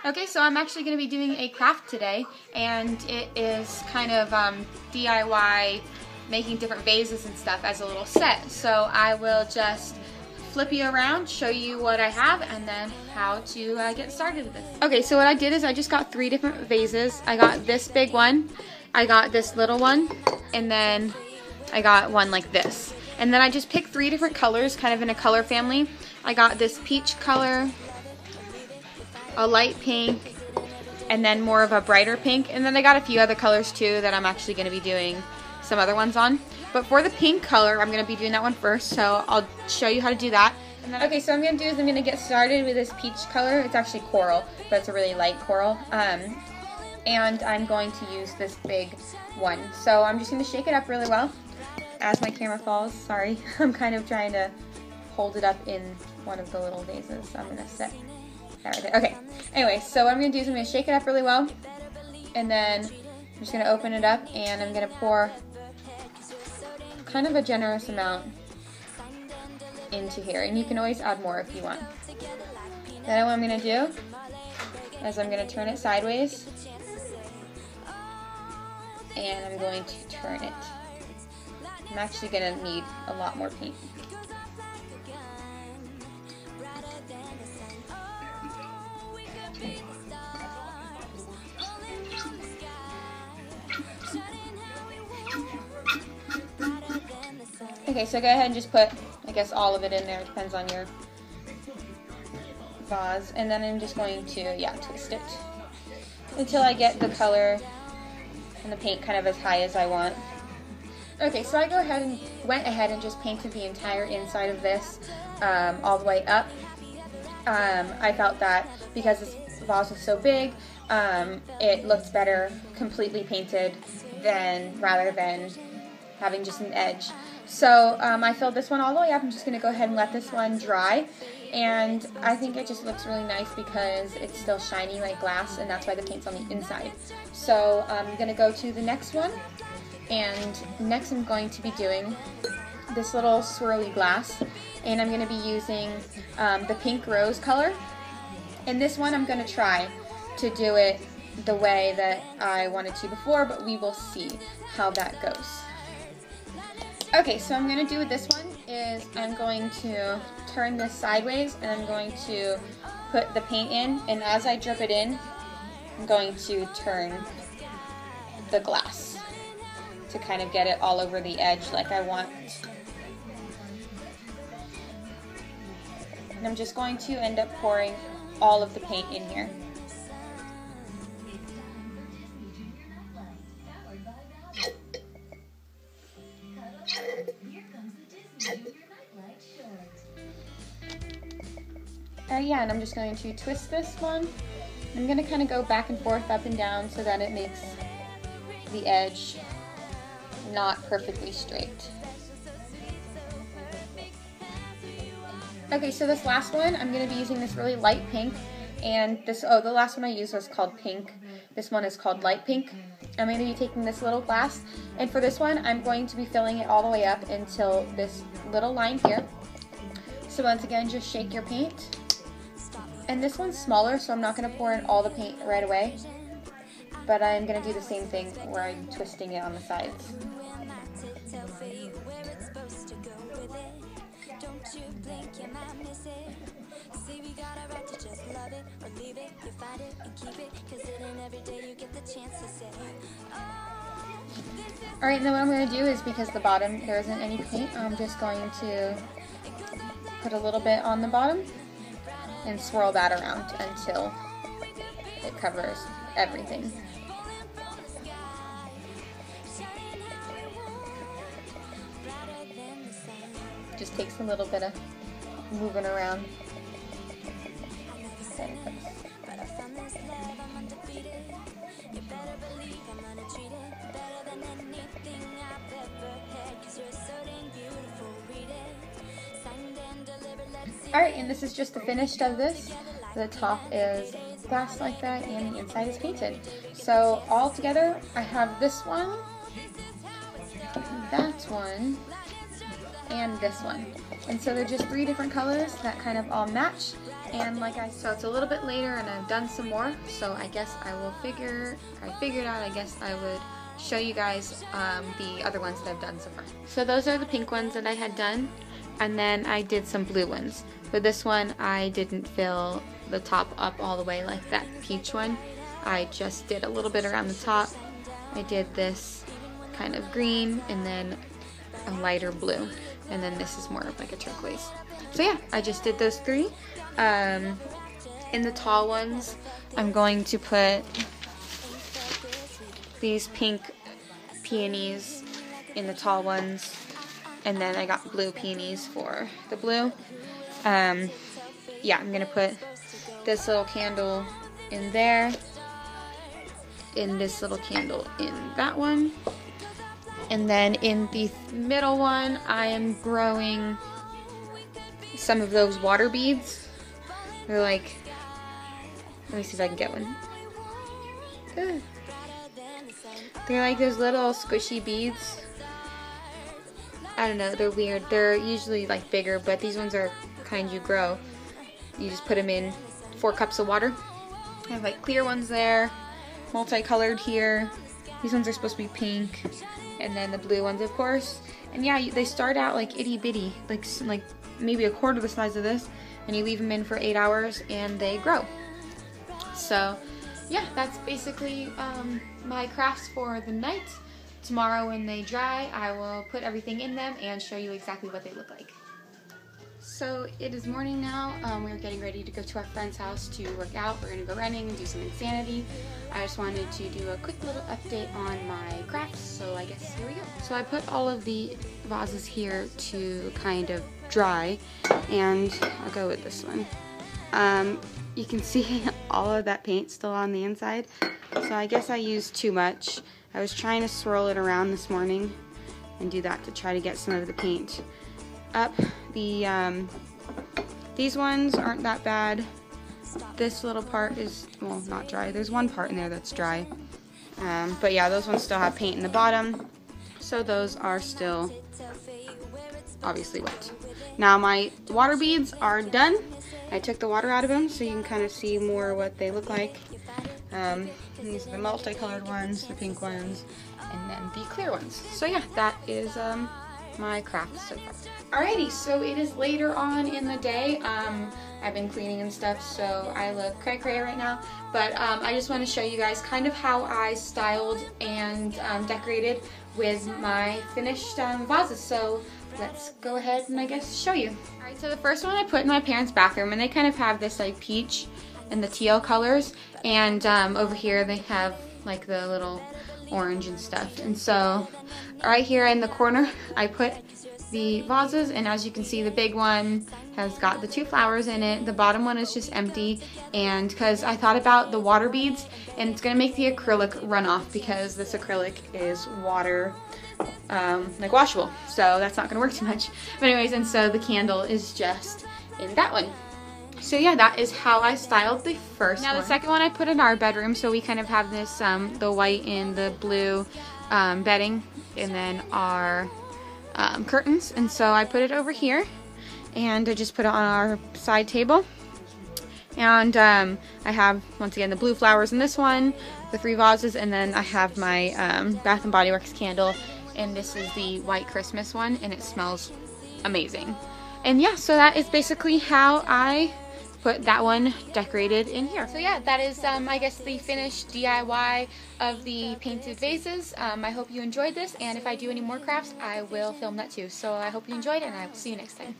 Okay, so I'm actually going to be doing a craft today, and it is kind of DIY, making different vases and stuff as a little set. So I will just flip you around, show you what I have, and then how to get started with this. Okay, so what I did is I just got 3 different vases. I got this big one, I got this little one, and then I got one like this. And then I just picked 3 different colors, kind of in a color family. I got this peach color, a light pink, and then more of a brighter pink. And then I got a few other colors too that I'm actually going to be doing some other ones on. But for the pink color, I'm going to be doing that one first, so I'll show you how to do that. And then, okay, so what I'm going to do is I'm going to get started with this peach color. It's actually coral, but it's a really light coral. And I'm going to use this big one. So I'm just going to shake it up really well as my camera falls. Sorry, I'm kind of trying to hold it up in one of the little vases. So I'm going to set that right there. Okay, anyway, so what I'm going to do is I'm going to shake it up really well. And then I'm just going to open it up and I'm going to pour kind of a generous amount into here. And you can always add more if you want. Then what I'm going to do is I'm going to turn it sideways. And I'm going to turn it. I'm actually going to need a lot more paint. Okay, so go ahead and just put, I guess, all of it in there. It depends on your vase. And then I'm just going to, twist it until I get the color and the paint kind of as high as I want. Okay, so I went ahead and just painted the entire inside of this all the way up. I felt that because this vase was so big, it looked better completely painted rather than having just an edge. So I filled this one all the way up. I'm just going to go ahead and let this one dry. And I think it just looks really nice because it's still shiny like glass, and that's why the paint's on the inside. So I'm going to go to the next one. And next I'm going to be doing this little swirly glass. And I'm going to be using the pink rose color. And this one I'm going to try to do it the way that I wanted to before, but we will see how that goes. Okay, so I'm going to do with this one is I'm going to turn this sideways and I'm going to put the paint in, and as I drip it in, I'm going to turn the glass to kind of get it all over the edge like I want. And I'm just going to end up pouring all of the paint in here. And I'm just going to twist this one. I'm going to kind of go back and forth, up and down, so that it makes the edge not perfectly straight. Okay, so this last one, I'm going to be using this really light pink, and the last one I used was called pink. This one is called light pink. I'm going to be taking this little glass, and for this one, I'm going to be filling it all the way up until this little line here. So once again, just shake your paint. And this one's smaller, so I'm not going to pour in all the paint right away. But I'm going to do the same thing where I'm twisting it on the sides. Alright, then what I'm going to do is, because the bottom there isn't any paint, I'm just going to put a little bit on the bottom and swirl that around until it covers everything. Just takes a little bit of moving around. Alright, and this is just the finished of this. The top is glass like that, and the inside is painted. So all together, I have this one, that one, and this one. And so they're just 3 different colors that kind of all match, And so it's a little bit later and I've done some more, so I guess I figured out I guess I would show you guys the other ones that I've done so far. So those are the pink ones that I had done, and then I did some blue ones. For this one, I didn't fill the top up all the way like that peach one. I just did a little bit around the top. I did this kind of green and then a lighter blue, and then this is more of like a turquoise. So yeah, I just did those three. In the tall ones, I'm going to put these pink peonies in the tall ones, and then I got blue peonies for the blue. Yeah, I'm gonna put this little candle in there, and this little candle in that one, and then in the middle one I am growing some of those water beads. They're like, let me see if I can get one. Ugh. They're like those little squishy beads. I don't know, they're weird. They're usually like bigger, but these ones are kind you grow. You just put them in 4 cups of water. I have like clear ones there, multicolored here. These ones are supposed to be pink, and then the blue ones, of course. And yeah, they start out like itty bitty, like maybe a quarter the size of this, and you leave them in for 8 hours and they grow. So yeah, that's basically my crafts for the night. Tomorrow when they dry, I will put everything in them and show you exactly what they look like. So it is morning now. We're getting ready to go to our friend's house to work out. We're going to go running and do some insanity. I just wanted to do a quick little update on my crafts, so I guess here we go. So I put all of the vases here to kind of dry, and I'll go with this one. You can see all of that paint still on the inside, so I guess I used too much. I was trying to swirl it around this morning and do that to try to get some of the paint up. These ones aren't that bad. This little part is, well, not dry. There's one part in there that's dry. But yeah, those ones still have paint in the bottom, so those are still obviously wet. Now my water beads are done. I took the water out of them so you can kind of see more what they look like. These are the multicolored ones, the pink ones, and then the clear ones. So yeah, that is my craft so far. Alrighty, so it is later on in the day. I've been cleaning and stuff, so I look cray-cray right now. But I just want to show you guys kind of how I styled and decorated with my finished vases. So let's go ahead and I guess show you. Alright, so the first one I put in my parents' bathroom, and they kind of have this like peach and the teal colors, and over here they have like the little orange and stuff. And so right here in the corner I put the vases, and as you can see, the big one has got the 2 flowers in it. The bottom one is just empty, and because I thought about the water beads, and it's gonna make the acrylic run off because this acrylic is water like washable, so that's not gonna work too much. But anyways, and so the candle is just in that one. So yeah, that is how I styled the first one. Now the second one I put in our bedroom, so we kind of have this the white and the blue bedding, and then our curtains, and so I put it over here, and I just put it on our side table. And I have, once again, the blue flowers in this one, the 3 vases, and then I have my Bath & Body Works candle, and this is the white Christmas one, and it smells amazing. And yeah, so that is basically how I put that one decorated in here. So yeah, that is I guess the finished DIY of the painted vases. I hope you enjoyed this, and if I do any more crafts, I will film that too. So I hope you enjoyed, and I will see you next time.